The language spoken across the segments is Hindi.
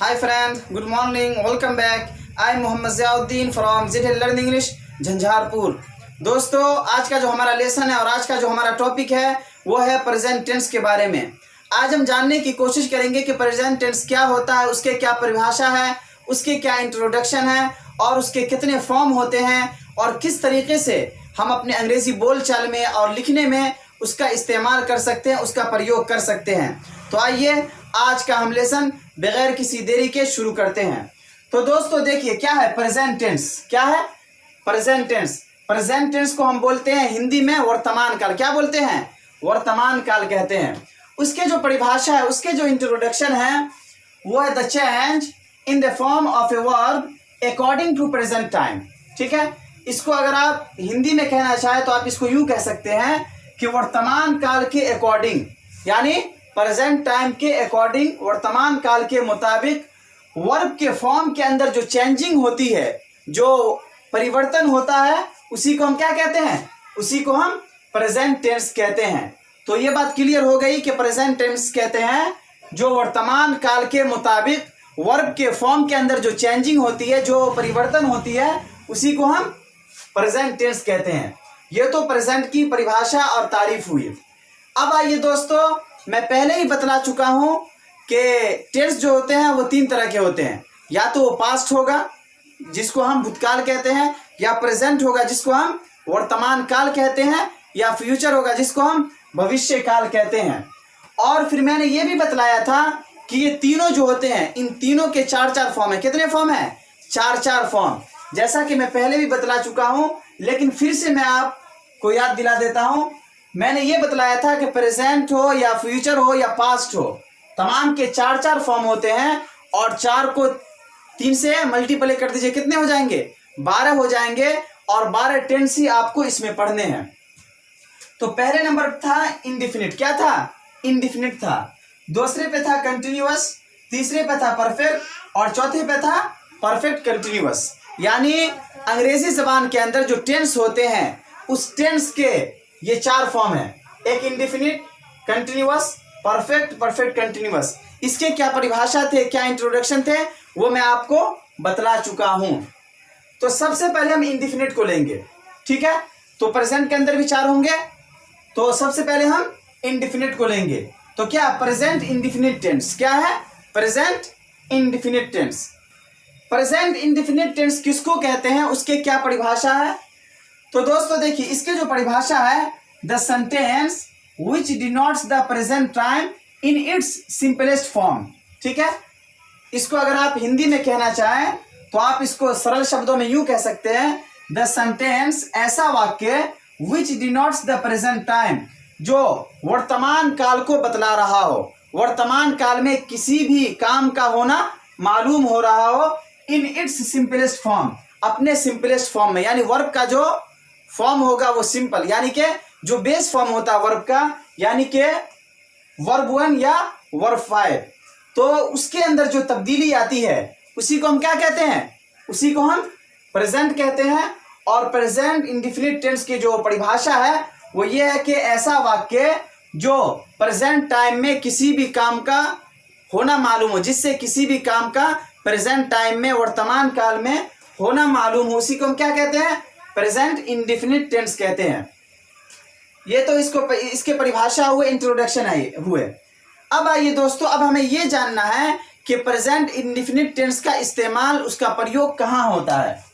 Hi friend, good morning, welcome back. I am Mohammad Ziauddin from ZL Learn English Jhanjharpur. दोस्तों, आज का जो हमारा लेसन है और आज का जो हमारा टॉपिक है वो है प्रेजेंट टेंस के बारे में। आज हम जानने की कोशिश करेंगे कि प्रेजेंट टेंस क्या होता है, उसके क्या परिभाषा है, उसके क्या इंट्रोडक्शन है और उसके कितने फॉर्म होते हैं और किस तरीके से हम अपने अंग्रेजी बोलचाल में और लिखने में उसका इस्तेमाल कर सकते हैं, उसका प्रयोग कर सकते हैं। तो आइए आज का हम लेसन बगैर किसी देरी के शुरू करते हैं। तो दोस्तों देखिए, क्या है प्रेजेंट टेंस? क्या है प्रेजेंट टेंस? प्रेजेंट टेंस को हम बोलते हैं हिंदी में वर्तमान काल। क्या बोलते हैं? वर्तमान काल कहते हैं। उसके जो परिभाषा है, उसके जो इंट्रोडक्शन है वो है the change in the form of a verb according to present time. ठीक है, इसको अगर आप हिंदी में कहना चाहें तो आप इसको यूं कह सकते हैं कि वर्तमान काल के अकॉर्डिंग, यानी प्रेजेंट टाइम के अकॉर्डिंग, वर्तमान काल के मुताबिक वर्ब के फॉर्म के अंदर जो चेंजिंग होती है, जो परिवर्तन होता है, उसी को हम क्या कहते हैं? उसी को हम प्रेजेंट टेंस कहते हैं। तो ये बात क्लियर हो गई कि प्रेजेंट टेंस कहते हैं जो वर्तमान काल के मुताबिक वर्ब के फॉर्म के अंदर जो चेंजिंग होती है, जो परिवर्तन होती है, उसी को हम प्रेजेंट टेंस कहते हैं। ये तो प्रेजेंट की परिभाषा और तारीफ हुई। अब आइए दोस्तों, मैं पहले ही बतला चुका हूं कि टेंस जो होते हैं वो तीन तरह के होते हैं। या तो वो पास्ट होगा जिसको हम भूतकाल कहते हैं, या प्रेजेंट होगा जिसको हम वर्तमान काल कहते हैं, या फ्यूचर होगा जिसको हम भविष्य काल कहते हैं। और फिर मैंने ये भी बतलाया था कि ये तीनों जो होते हैं, इन तीनों के चार चार फॉर्म है। कितने फॉर्म है? चार चार फॉर्म। जैसा कि मैं पहले भी बतला चुका हूं, लेकिन फिर से मैं आपको याद दिला देता हूं। मैंने ये बतलाया था कि प्रेजेंट हो या फ्यूचर हो या पास्ट हो, तमाम के चार चार फॉर्म होते हैं और चार को तीन से मल्टीप्लाई कर दीजिए, कितने हो जाएंगे? 12 हो जाएंगे। और 12 टेंस ही आपको इसमें पढ़ने हैं। तो पहले नंबर था इंडिफिनिट। क्या था? इंडिफिनिट था। दूसरे पे था कंटिन्यूअस, तीसरे पे था परफेक्ट और चौथे पे था परफेक्ट कंटिन्यूअस। यानी अंग्रेजी जबान के अंदर जो टेंस होते हैं, उस टेंस के ये चार फॉर्म है। एक indefinite, continuous, perfect, perfect continuous. इसके क्या परिभाषा थे, क्या इंट्रोडक्शन थे, वो मैं आपको बतला चुका हूं। तो सबसे पहले हम इंडिफिनिट को लेंगे। ठीक है, तो प्रेजेंट के अंदर भी चार होंगे, तो सबसे पहले हम इंडिफिनिट को लेंगे। तो क्या? Present indefinite tense. क्या है? Present indefinite tense. Present indefinite tense किसको कहते हैं, उसके क्या परिभाषा है? तो दोस्तों देखिए, इसके जो परिभाषा है, the sentence which denotes the present time in its simplest form. ठीक है, इसको अगर आप हिंदी में कहना चाहें तो आप इसको सरल शब्दों में यूं कह सकते हैं, द सेंटेंस, ऐसा वाक्य, विच डिनोट्स द प्रेजेंट टाइम, जो वर्तमान काल को बतला रहा हो, वर्तमान काल में किसी भी काम का होना मालूम हो रहा हो, इन इट्स सिंपलेस्ट फॉर्म, अपने सिंपलेस्ट फॉर्म में। यानी वर्ब का जो फॉर्म होगा वो सिंपल, यानी कि जो बेस फॉर्म होता है वर्ब का, यानी कि वर्ब 1 या वर्ब 5, तो उसके अंदर जो तब्दीली आती है उसी को हम क्या कहते हैं? उसी को हम प्रेजेंट कहते हैं। और प्रेजेंट इंडिफिनिट टेंस की जो परिभाषा है वो ये है कि ऐसा वाक्य जो प्रेजेंट टाइम में किसी भी काम का होना मालूम हो, जिससे किसी भी काम का प्रेजेंट टाइम में, वर्तमान काल में होना मालूम हो, उसी को हम क्या कहते हैं? प्रेजेंट इंडिफिनिट टेंस कहते हैं। ये तो इसके परिभाषा हुए, इंट्रोडक्शन हुए। अब आइए दोस्तों, अब हमें ये जानना है कि प्रेजेंट इंडिफिनिट टेंस का इस्तेमाल, उसका प्रयोग कहाँ होता है।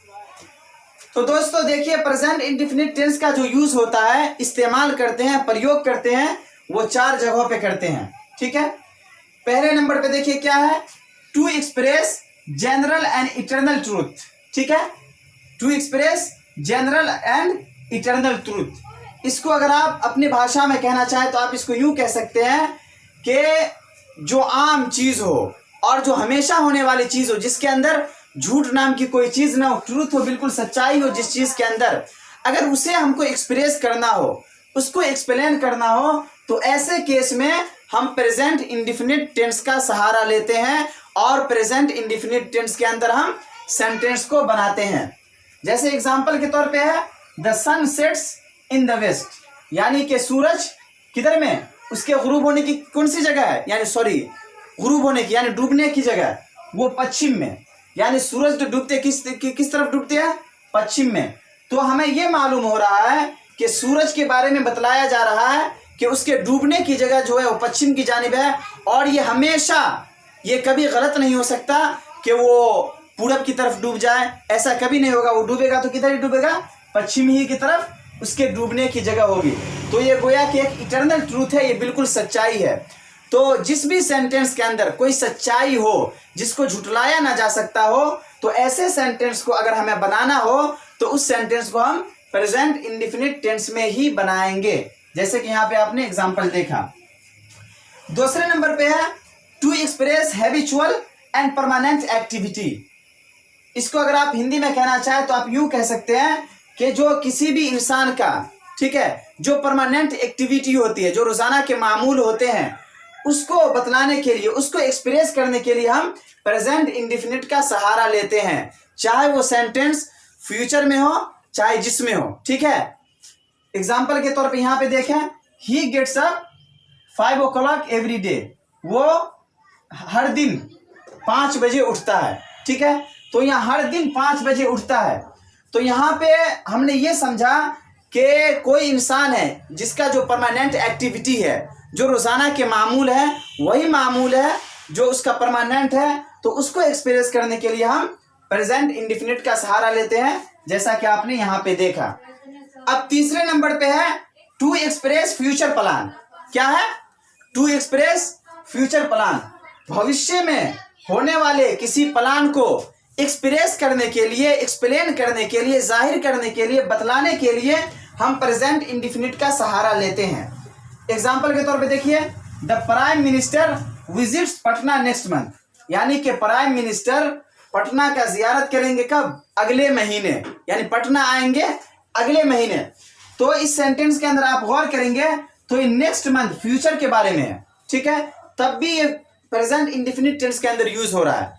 तो दोस्तों देखिए, प्रेजेंट इंडिफिनिट टेंस का जो यूज होता है, इस्तेमाल करते हैं, प्रयोग करते हैं, वो चार जगहों पे करते हैं। ठीक है, पहले नंबर पे देखिए क्या है, to express general and eternal truth. ठीक है, to express general and eternal truth. इसको अगर आप अपनी भाषा में कहना चाहें तो आप इसको यूं कह सकते हैं कि जो आम चीज हो और जो हमेशा होने वाली चीज हो, जिसके अंदर झूठ नाम की कोई चीज ना हो, ट्रूथ हो, बिल्कुल सच्चाई हो जिस चीज के अंदर, अगर उसे हमको एक्सप्रेस करना हो, उसको एक्सप्लेन करना हो, तो ऐसे केस में हम प्रेजेंट इंडिफिनिट टेंस का सहारा लेते हैं और प्रेजेंट इंडिफिनिट टेंस के अंदर हम सेंटेंस को बनाते हैं। जैसे एग्जांपल के तौर पे है, the sun sets in the west, यानी कि सूरज किधर में? उसके गुरूब होने की कौन सी जगह है, यानी सॉरी गुरूब होने की यानी डूबने की जगह, वो पश्चिम में, यानी सूरज तो डूबते किस तरफ डूबते हैं? पश्चिम में। तो हमें ये मालूम हो रहा है कि सूरज के बारे में बतलाया जा रहा है कि उसके डूबने की जगह जो है वो पश्चिम की जानिब है, और ये हमेशा, ये कभी गलत नहीं हो सकता कि वो पूरब की तरफ डूब जाए, ऐसा कभी नहीं होगा। वो डूबेगा तो किधर ही डूबेगा? पश्चिम ही की तरफ उसके डूबने की जगह होगी। तो ये गोया कि एक इटर्नल ट्रूथ है, ये बिल्कुल सच्चाई है। तो जिस भी सेंटेंस के अंदर कोई सच्चाई हो जिसको झुटलाया ना जा सकता हो, तो ऐसे सेंटेंस को अगर हमें बनाना हो तो उस सेंटेंस को हम प्रेजेंट इंडेफिनिट टेंस में ही बनाएंगे, जैसे कि यहाँ पे आपने एग्जांपल देखा। दूसरे नंबर पे है to express habitual and permanent activity. इसको अगर आप हिंदी में कहना चाहें तो आप यूं कह सकते हैं कि जो किसी भी इंसान का, ठीक है, जो परमानेंट एक्टिविटी होती है, जो रोजाना के मामूल होते हैं, उसको बतलाने के लिए, उसको एक्सप्रेस करने के लिए हम प्रेजेंट इंडेफिनिट का सहारा लेते हैं, चाहे वो सेंटेंस फ्यूचर में हो चाहे जिसमें हो। ठीक है, एग्जाम्पल के तौर पे यहाँ पे देखें, he gets up 5 o'clock every day. वो हर दिन 5 बजे उठता है। ठीक है, तो यहाँ हर दिन 5 बजे उठता है। तो यहाँ पे हमने ये समझा कि कोई इंसान है जिसका जो परमानेंट एक्टिविटी है, जो रोजाना के मामूल है, वही मामूल है जो उसका परमानेंट है। तो उसको एक्सप्रेस करने के लिए हम प्रेजेंट इंडेफिनिट का सहारा लेते हैं, जैसा कि आपने यहाँ पे देखा। अब तीसरे नंबर पे है टू एक्सप्रेस फ्यूचर प्लान। क्या है? To express future plan. भविष्य में होने वाले किसी प्लान को एक्सप्रेस करने के लिए, एक्सप्लेन करने के लिए, जाहिर करने के लिए, बतलाने के लिए हम प्रेजेंट इंडेफिनिट का सहारा लेते हैं। एग्जाम्पल के तौर पे देखिए, the prime minister visits Patna next month, यानी कि प्राइम मिनिस्टर पटना का जियारत करेंगे कब? अगले महीने, यानी पटना आएंगे अगले महीने। तो इस सेंटेंस के अंदर आप गौर करेंगे तो ये नेक्स्ट मंथ फ्यूचर के बारे में है। ठीक है, तब भी ये प्रेजेंट इंडेफिनिट टेंस के अंदर यूज हो रहा है।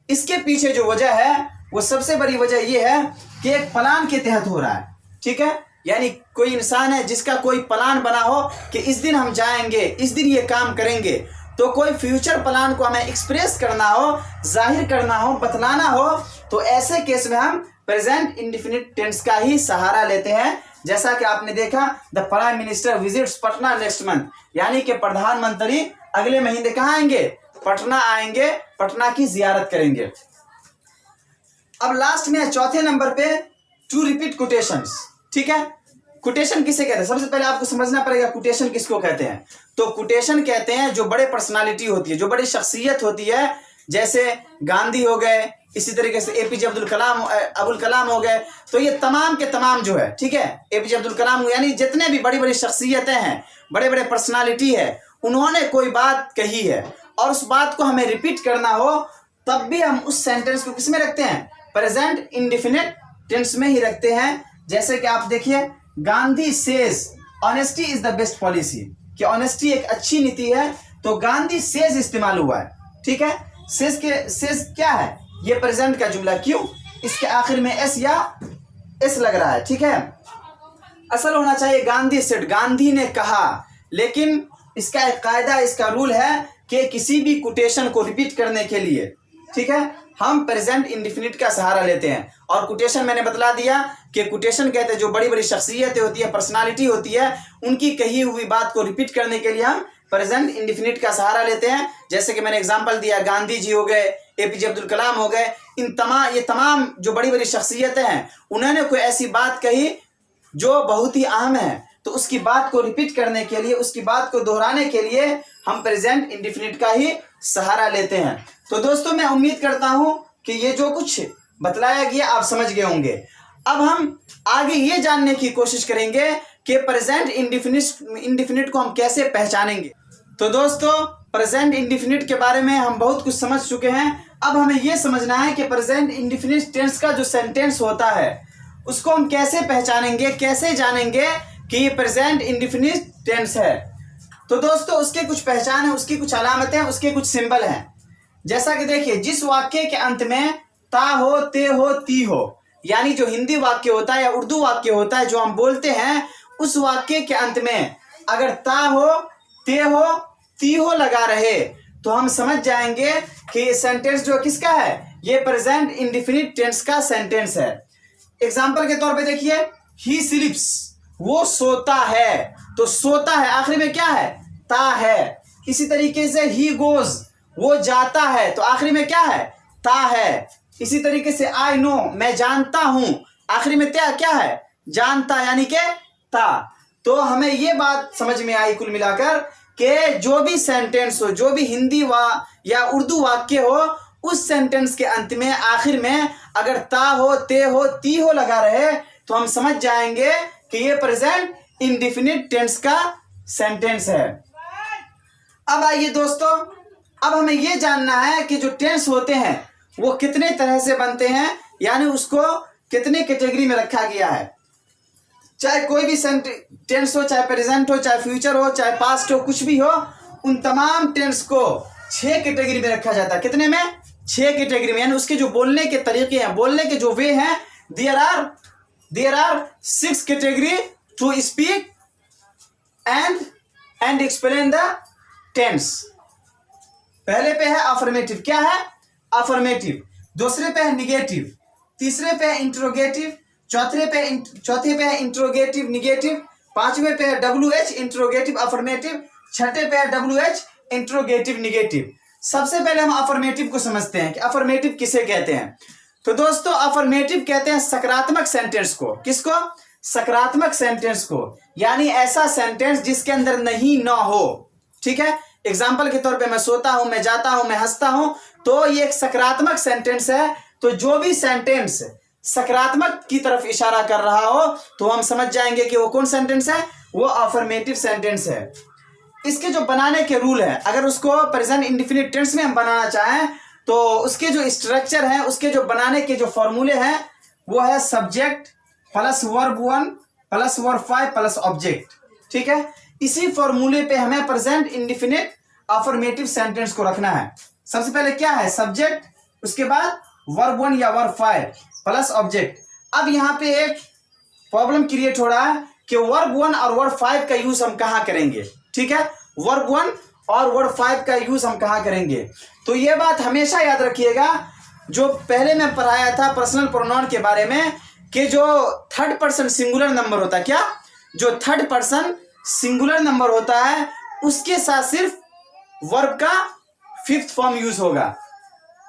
इसके पीछे जो वजह है वो सबसे बड़ी वजह ये है कि एक प्लान के तहत हो रहा है। ठीक है, यानी कोई इंसान है जिसका कोई प्लान बना हो कि इस दिन हम जाएंगे, इस दिन ये काम करेंगे। तो कोई फ्यूचर प्लान को हमें एक्सप्रेस करना हो, जाहिर करना हो, बतलाना हो, तो ऐसे केस में हम प्रेजेंट इंडेफिनिट टेंस का ही सहारा लेते हैं। जैसा कि आपने देखा, the prime minister visits Patna next month, यानी कि प्रधानमंत्री अगले महीने कहाँ आएंगे? पटना आएंगे, पटना की जियारत करेंगे। अब लास्ट में चौथे नंबर पे टू रिपीट कोटेशंस। ठीक है, कोटेशन किसे कहते हैं? सबसे पहले आपको समझना पड़ेगा कोटेशन किसको कहते हैं। तो कोटेशन कहते हैं जो बड़े पर्सनालिटी होती है, जो बड़ी शख्सियत होती है, जैसे गांधी हो गए, इसी तरीके से एपीजे अब्दुल कलाम हो गए। तो ये तमाम के तमाम जो है, ठीक है, एपीजे अब्दुल कलाम, यानी जितने भी बड़ी बड़ी शख्सियतें हैं, बड़े बड़े पर्सनालिटी है, उन्होंने कोई बात कही है और उस बात को हमें रिपीट करना हो, तब भी हम उस सेंटेंस को किस में रखते हैं? प्रेजेंट इंडेफिनिट टेंस में ही रखते हैं। जैसे कि आप देखिए, Gandhi says honesty is the best policy, कि ऑनेस्टी एक अच्छी नीति है। तो गांधी सेज इस्तेमाल हुआ है। ठीक है, सेज क्या है? ये प्रेजेंट का जुमला, क्यों? इसके आखिर में एस या एस लग रहा है। ठीक है, असल होना चाहिए गांधी सेड, गांधी ने कहा। लेकिन इसका एक कायदा, इसका रूल है कि किसी भी कोटेशन को रिपीट करने के लिए, ठीक है, हम प्रेजेंट इंडेफिनिट का सहारा लेते हैं। और कोटेशन मैंने बतला दिया कि कोटेशन कहते हैं जो बड़ी बड़ी शख्सियतें होती है, पर्सनालिटी होती है, उनकी कही हुई बात को रिपीट करने के लिए हम प्रेजेंट इंडेफिनिट का सहारा लेते हैं। जैसे कि मैंने एग्जांपल दिया, गांधी जी हो गए, एपीजे अब्दुल कलाम हो गए, ये तमाम जो बड़ी बड़ी शख्सियतें हैं, उन्होंने कोई ऐसी बात कही जो बहुत ही अहम है, तो उसकी बात को रिपीट करने के लिए, उसकी बात को दोहराने के लिए हम प्रेजेंट इंडेफिनिट का ही सहारा लेते हैं। तो दोस्तों, मैं उम्मीद करता हूं कि ये जो कुछ बतलाया गया आप समझ गए होंगे। अब हम आगे ये जानने की कोशिश करेंगे कि प्रेजेंट इंडेफिनिट को हम कैसे पहचानेंगे। तो दोस्तों, प्रेजेंट इंडेफिनिट के बारे में हम बहुत कुछ समझ चुके हैं। अब हमें यह समझना है कि प्रेजेंट इंडेफिनिट टेंस का जो सेंटेंस होता है उसको हम कैसे पहचानेंगे, कैसे जानेंगे कि ये प्रेजेंट इंडेफिनिट टेंस है। तो दोस्तों, उसके कुछ पहचान है, उसकी कुछ अलामतें हैं, उसके कुछ सिंबल हैं। जैसा कि देखिए, जिस वाक्य के अंत में ता हो, ते हो, ती हो, यानी जो हिंदी वाक्य होता है या उर्दू वाक्य होता है जो हम बोलते हैं, उस वाक्य के अंत में अगर ता हो, ते हो, ती हो लगा रहे, तो हम समझ जाएंगे कि ये सेंटेंस जो किसका है, ये प्रेजेंट इंडेफिनिट टेंस का सेंटेंस है। एग्जाम्पल के तौर पे देखिए, ही स्लीप्स, वो सोता है, तो सोता है आखिरी में क्या है, ता है। इसी तरीके से ही गोज, वो जाता है, तो आखिरी में क्या है, ता है। इसी तरीके से आई नो, मैं जानता हूं, आखिरी में क्या है, जानता यानी के ता। तो हमें ये बात समझ में आई कुल मिलाकर कि जो भी सेंटेंस हो, जो भी हिंदी या उर्दू वाक्य हो, उस सेंटेंस के अंत में आखिर में अगर ता हो, ते हो, ती हो लगा रहे तो हम समझ जाएंगे कि ये प्रेजेंट इंडेफिनिट टेंस का सेंटेंस है। अब आइए दोस्तों, अब हमें ये जानना है कि जो टेंस होते हैं वो कितने तरह से बनते हैं, यानी उसको कितने कैटेगरी में रखा गया है। चाहे कोई भी टेंस हो, चाहे प्रेजेंट हो, चाहे फ्यूचर हो, चाहे पास्ट हो, कुछ भी हो, उन तमाम टेंस को 6 कैटेगरी में रखा जाता है। कितने में, 6 कैटेगरी में, यानी उसके जो बोलने के तरीके हैं, बोलने के जो वे हैं, there are 6 category to speak and explain the tense. पहले पे है अफर्मेटिव, क्या है, अफर्मेटिव। दूसरे पे है निगेटिव, तीसरे पे है इंट्रोगेटिव, चौथे पे है इंट्रोगेटिव निगेटिव, पांचवें पे है WH इंट्रोगेटिव अफर्मेटिव, छठे पे है WH इंट्रोगेटिव निगेटिव। सबसे पहले हम अफर्मेटिव को समझते हैं कि अफर्मेटिव किसे कहते हैं। तो दोस्तों अफर्मेटिव कहते हैं सकारात्मक सेंटेंस को। किसको, सकारात्मक सेंटेंस को, यानी ऐसा सेंटेंस जिसके अंदर नहीं ना हो। ठीक है, एग्जाम्पल के तौर पे मैं सोता हूं, मैं जाता हूं, मैं हंसता हूं, तो ये एक सकारात्मक सेंटेंस है। तो जो भी सेंटेंस सकारात्मक की तरफ इशारा कर रहा हो तो हम समझ जाएंगे कि वो कौन सेंटेंस है, वो अफर्मेटिव सेंटेंस है। इसके जो बनाने के रूल है, अगर उसको प्रेजेंट इंडेफिनिट टेंस में हम बनाना चाहें तो उसके जो स्ट्रक्चर है, उसके जो बनाने के जो फॉर्मूले हैं, वो है subject plus verb 1 plus verb 5 plus object. ठीक है, इसी फॉर्मूले पे हमें प्रेजेंट इंडेफिनिट अफर्मेटिव सेंटेंस को रखना है। सबसे पहले क्या है, सब्जेक्ट, उसके बाद वर्ब 1 या वर्ब 5 प्लस ऑब्जेक्ट। अब यहाँ पे एक प्रॉब्लम क्रिएट हो रहा है कि वर्ब 1 और वर्ब 5 का यूज हम कहाँ करेंगे। ठीक है, वर्ब 1 और वर्ब 5 का यूज हम कहाँ करेंगे। तो ये बात हमेशा याद रखिएगा, जो पहले मैं पढ़ाया था पर्सनल प्रोनाउन के बारे में, कि जो थर्ड पर्सन सिंगुलर नंबर होता है, क्या, जो थर्ड पर्सन सिंगुलर नंबर होता है उसके साथ सिर्फ वर्ब का 5th फॉर्म यूज होगा।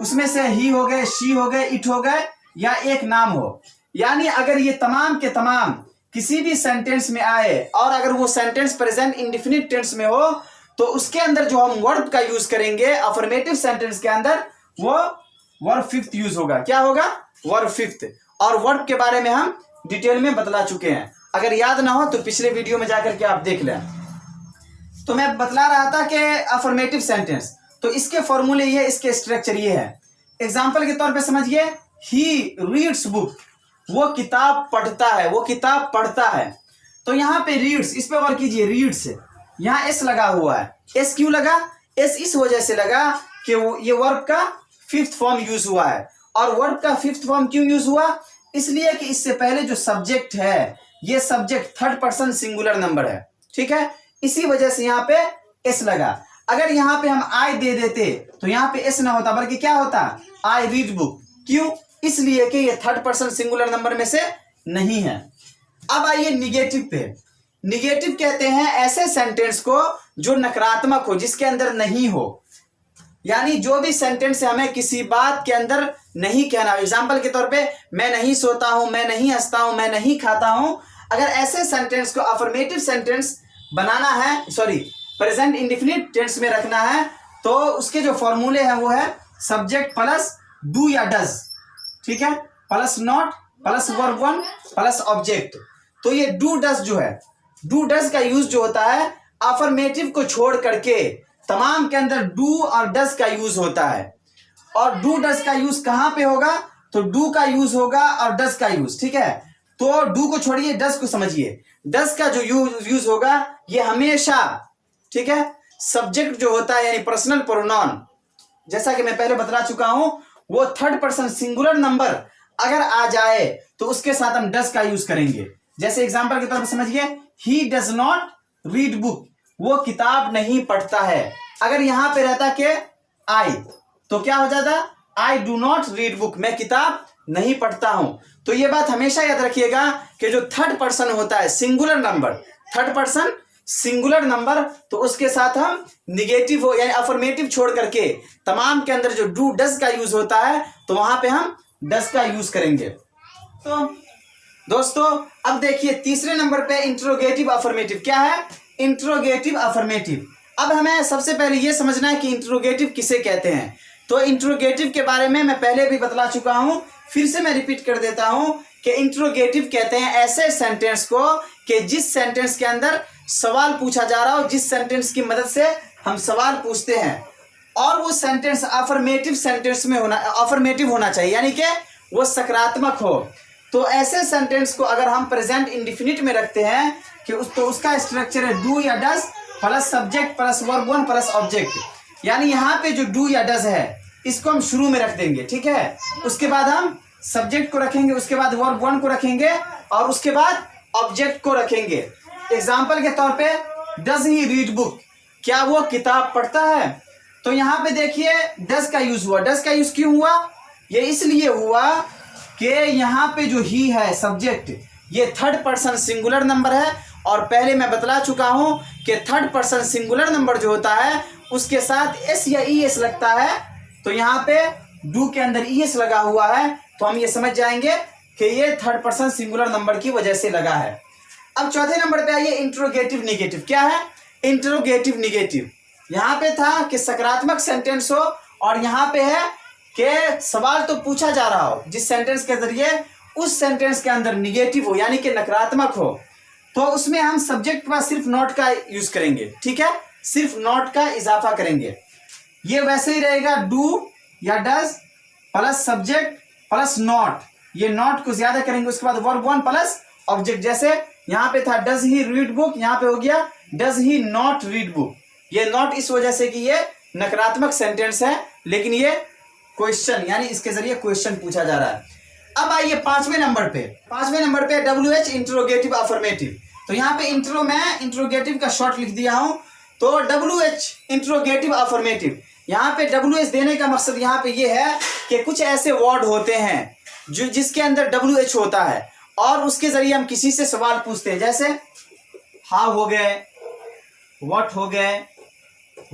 उसमें से ही हो गए, शी हो गए, इट हो गए, या एक नाम हो। यानी अगर ये तमाम के तमाम किसी भी सेंटेंस में आए और अगर वो सेंटेंस प्रेजेंट इंडेफिनिट टेंस में हो तो उसके अंदर जो हम वर्ब का यूज करेंगे अफर्मेटिव सेंटेंस के अंदर, वो वर्ब 5th यूज होगा। क्या होगा, वर्ब 5th। और वर्ब के बारे में हम डिटेल में बतला चुके हैं, अगर याद ना हो तो पिछले वीडियो में जाकर के आप देख लें। तो मैं बतला रहा था कि अफर्मेटिव सेंटेंस, तो इसके फॉर्मूले ये, इसके स्ट्रक्चर ये है। एग्जाम्पल के तौर पे समझिए, ही रीड्स बुक, वो किताब पढ़ता है, वो किताब पढ़ता है। तो यहाँ पे रीड्स, इस पे गौर कीजिए, रीड्स, यहाँ एस लगा हुआ है। एस क्यों लगा, एस इस वजह से लगा कि ये वर्ब का 5th फॉर्म यूज हुआ है। और वर्ब का 5th फॉर्म क्यों यूज हुआ, इसलिए कि इससे पहले जो सब्जेक्ट है, ये subject third person singular number है। ठीक है, इसी वजह से यहाँ पे एस लगा। अगर यहाँ पे हम आई दे देते तो यहाँ पे एस ना होता, बल्कि क्या होता, आई रीड बुक। क्यों, इसलिए कि ये थर्ड पर्सन सिंगुलर नंबर में से नहीं है। अब आइए निगेटिव पे। निगेटिव कहते हैं ऐसे सेंटेंस को जो नकारात्मक हो, जिसके अंदर नहीं हो, यानी जो भी सेंटेंस हमें किसी बात के अंदर नहीं कहना। एग्जाम्पल के तौर पे, मैं नहीं सोता हूं, मैं नहीं हंसता हूं, मैं नहीं खाता हूं। अगर ऐसे सेंटेंस को अफर्मेटिव सेंटेंस बनाना है, सॉरी प्रेजेंट इंडेफिनिट टेंस में रखना है, तो उसके जो फॉर्मूले हैं वो है सब्जेक्ट प्लस डू या डज। ठीक है, plus not plus verb 1 plus object. तो ये डू डज जो है, डू डज का यूज जो होता है अफर्मेटिव को छोड़ करके तमाम के अंदर डू और डज का यूज होता है। और डू डज का यूज कहां पे होगा, तो डू का यूज होगा और डज का यूज। ठीक है, तो डू को छोड़िए, डज को समझिए। डज का जो यूज होगा ये हमेशा, ठीक है, सब्जेक्ट जो होता है यानी पर्सनल प्रोनाउन, जैसा कि मैं पहले बता चुका हूं, वो थर्ड पर्सन सिंगुलर नंबर अगर आ जाए तो उसके साथ हम डज का यूज करेंगे। जैसे एग्जांपल के तौर पर समझिए, he does not read book, वो किताब नहीं पढ़ता है। अगर यहां पे रहता कि आई, तो क्या हो जाता? I do not read book, मैं किताब नहीं पढ़ता हूं। तो ये बात हमेशा याद रखिएगा कि जो थर्ड पर्सन होता है, singular number, third person singular number, तो उसके साथ हम निगेटिव हो यानी अफर्मेटिव छोड़ करके तमाम के अंदर जो डू डज का यूज होता है, तो वहां पे हम डज का यूज करेंगे। तो दोस्तों अब देखिए तीसरे नंबर पे इंट्रोगेटिव अफर्मेटिव। क्या है? Interrogative affirmative. अब हमें सबसे पहले यह समझना है कि इंट्रोगेटिव किसे कहते हैं। तो इंट्रोगेटिव के बारे में मैं पहले भी बतला चुका हूं, फिर से मैं रिपीट कर देता हूं कि इंट्रोगेटिव कहते हैं ऐसे सेंटेंस को कि जिस सेंटेंस के अंदर सवाल पूछा जा रहा हो, जिस सेंटेंस की मदद से हम सवाल पूछते हैं, और वो सेंटेंस अफर्मेटिव सेंटेंस में होना, अफर्मेटिव होना चाहिए, यानी कि वो सकारात्मक हो। तो ऐसे सेंटेंस को अगर हम प्रेजेंट इंडिफिनिट में रखते हैं कि तो उसका स्ट्रक्चर है डू या does plus subject plus verb one plus object. यानी यहाँ पे जो डू या डज है इसको हम शुरू में रख देंगे, ठीक है। उसके बाद हम सब्जेक्ट को रखेंगे, उसके बाद वर्ब वन को रखेंगे और उसके बाद ऑब्जेक्ट को रखेंगे। एग्जाम्पल के तौर पे डज ही रीड बुक, क्या वो किताब पढ़ता है? तो यहाँ पे देखिए डज का यूज हुआ। डज का यूज क्यों हुआ? ये इसलिए हुआ कि यहाँ पे जो ही है सब्जेक्ट, ये थर्ड पर्सन सिंगुलर नंबर है, और पहले मैं बतला चुका हूं कि थर्ड पर्सन सिंगुलर नंबर जो होता है उसके साथ एस या ई एस लगता है। तो यहाँ पे डू के अंदर ई एस लगा हुआ है, तो हम ये समझ जाएंगे कि ये थर्ड पर्सन सिंगुलर नंबर की वजह से लगा है। अब चौथे नंबर पे आइए इंट्रोगेटिव निगेटिव। क्या है इंट्रोगेटिव निगेटिव? यहाँ पे था कि सकारात्मक सेंटेंस हो, और यहाँ पे है कि सवाल तो पूछा जा रहा हो जिस सेंटेंस के जरिए, उस सेंटेंस के अंदर निगेटिव हो यानी कि नकारात्मक हो, तो उसमें हम सब्जेक्ट के पास सिर्फ नॉट का यूज करेंगे, ठीक है, सिर्फ नॉट का इजाफा करेंगे। ये वैसे ही रहेगा डू या does plus subject plus not, ये नॉट को ज्यादा करेंगे, उसके बाद वर्ब वन प्लस ऑब्जेक्ट। जैसे यहाँ पे था डज ही रीड बुक, यहाँ पे हो गया does he not read book. ये नॉट इस वजह से कि ये नकारात्मक सेंटेंस है, लेकिन ये क्वेश्चन यानी इसके जरिए क्वेश्चन पूछा जा रहा है। अब आइए पांचवें नंबर पे डब्ल्यू एच इंट्रोगेटिव अफर्मेटिव। तो यहाँ पे इंट्रो में इंट्रोगेटिव का शॉर्ट लिख दिया हूं, तो डब्ल्यू एच इंट्रोगेटिव अफर्मेटिव। यहाँ पे डब्ल्यू एच देने का मकसद यहाँ पे ये है कि कुछ ऐसे वर्ड होते हैं जो जिसके अंदर डब्ल्यू एच होता है, और उसके जरिए हम किसी से सवाल पूछते हैं। जैसे हाउ हो गए, व्हाट हो गए,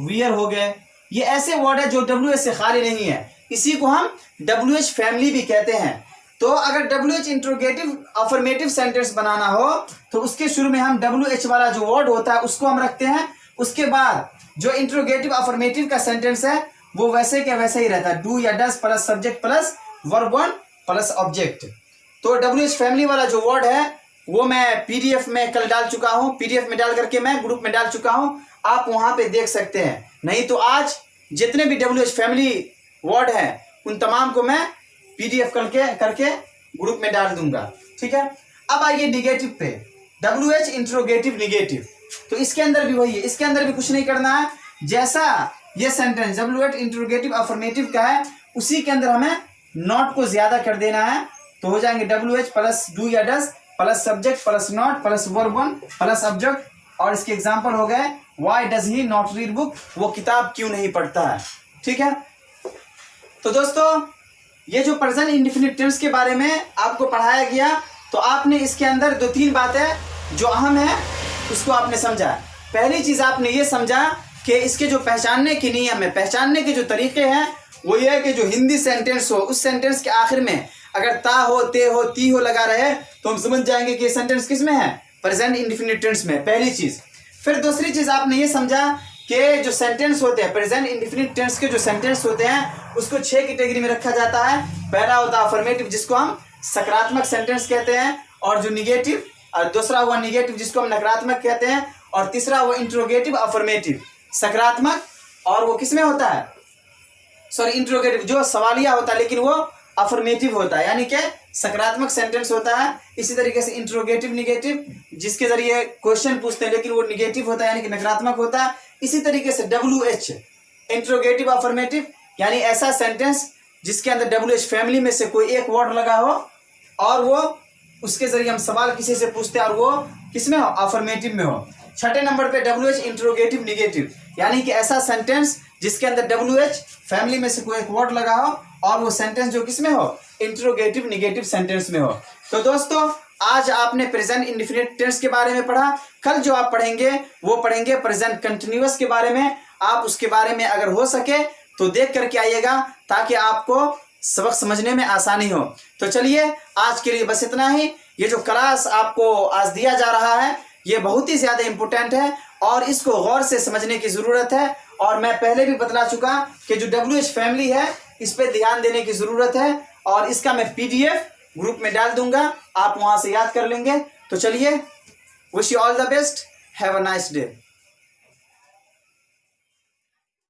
वियर हो गए, ये ऐसे वर्ड है जो डब्ल्यू एच से खाली नहीं है। इसी को हम डब्ल्यू एच फैमिली भी कहते हैं। तो अगर W H interrogative affirmative sentence बनाना हो तो उसके शुरू में हम डब्ल्यू एच वाला जो वर्ड होता है उसको हम रखते हैं। उसके बाद जो इंट्रोगेटिव अफर्मेटिव का सेंटेंस है वो वैसे क्या वैसे ही रहता है, डू या does plus subject plus verb one plus object. तो डब्ल्यू एच फैमिली वाला जो वर्ड है वो मैं पीडीएफ में कल डाल चुका हूँ, पीडीएफ में डाल करके मैं ग्रुप में डाल चुका हूँ, आप वहां पे देख सकते हैं। नहीं तो आज जितने भी डब्ल्यू एच फैमिली वर्ड है उन तमाम को मैं पीडीएफ करके ग्रुप में डाल दूंगा, ठीक है। अब आइए निगेटिव पे, डब्ल्यू एच इंट्रोगेटिव निगेटिव। तो इसके अंदर भी वही है, इसके अंदर भी कुछ नहीं करना है। जैसा ये sentence W H interrogative affirmative का है उसी के अंदर हमें नॉट को ज्यादा कर देना है। तो हो जाएंगे डब्ल्यू एच प्लस डू या does plus subject plus not plus verb one plus object. और इसके एग्जाम्पल हो गए why does he not read book, वो किताब क्यों नहीं पढ़ता है, ठीक है। तो दोस्तों ये जो प्रेजेंट इंडेफिनिट टेंस के बारे में आपको पढ़ाया गया, तो आपने इसके अंदर दो तीन बातें जो अहम है उसको आपने समझा। पहली चीज आपने ये समझा कि इसके जो पहचानने के नियम है, पहचानने के जो तरीके हैं वो ये है कि जो हिंदी सेंटेंस हो उस सेंटेंस के आखिर में अगर ता हो, ते हो, ती हो लगा रहे तो हम समझ जाएंगे कि ये सेंटेंस किस में है, प्रेजेंट इंडेफिनिट टेंस में, पहली चीज। फिर दूसरी चीज आपने ये समझा कि जो सेंटेंस होते हैं प्रेजेंट इंडेफिनिट टेंस के जो सेंटेंस होते हैं उसको 6 कैटेगरी में रखा जाता है। पहला होता है अफर्मेटिव जिसको हम सकारात्मक सेंटेंस कहते हैं, और जो निगेटिव, और दूसरा हुआ निगेटिव जिसको हम नकारात्मक कहते हैं, और तीसरा हुआ इंट्रोगेटिव अफर्मेटिव सकारात्मक, और वो किसमें होता है, सॉरी इंट्रोगेटिव जो सवालिया होता है लेकिन वो अफर्मेटिव होता है, यानी कि सकारात्मक सेंटेंस होता है। इसी तरीके से इंट्रोगेटिव निगेटिव जिसके जरिए क्वेश्चन पूछते हैं लेकिन वो निगेटिव होता है यानी कि नकारात्मक होता है। इसी तरीके से डब्ल्यू एच इंट्रोगेटिव अफर्मेटिव यानी ऐसा सेंटेंस जिसके अंदर डब्ल्यू एच फैमिली में से कोई एक वर्ड लगा हो और वो उसके जरिए हम सवाल किसी से पूछते हैं और वो किसमें हो, अफर्मेटिव में हो। छठे नंबर पे WH इंट्रोगेटिव निगेटिव, यानी कि ऐसा सेंटेंस जिसके अंदर WH फैमिली में से कोई एक वर्ड लगा हो और वो सेंटेंस जो किस में हो, इंट्रोगेटिव निगेटिव सेंटेंस में हो। तो दोस्तों आज आपने प्रेजेंट इंडेफिनिट टेंस के बारे में पढ़ा। कल जो आप पढ़ेंगे वो पढ़ेंगे प्रेजेंट कंटिन्यूअस के बारे में। आप उसके बारे में अगर हो सके तो देख करके आइएगा ताकि आपको सबक समझने में आसानी हो। तो चलिए आज के लिए बस इतना ही। ये जो क्लास आपको आज दिया जा रहा है ये बहुत ही ज़्यादा इम्पोर्टेंट है और इसको गौर से समझने की ज़रूरत है। और मैं पहले भी बतला चुका कि जो WH फैमिली है इस पर ध्यान देने की ज़रूरत है और इसका मैं PDF ग्रुप में डाल दूंगा, आप वहाँ से याद कर लेंगे। तो चलिए, wish you all the best, have a nice day.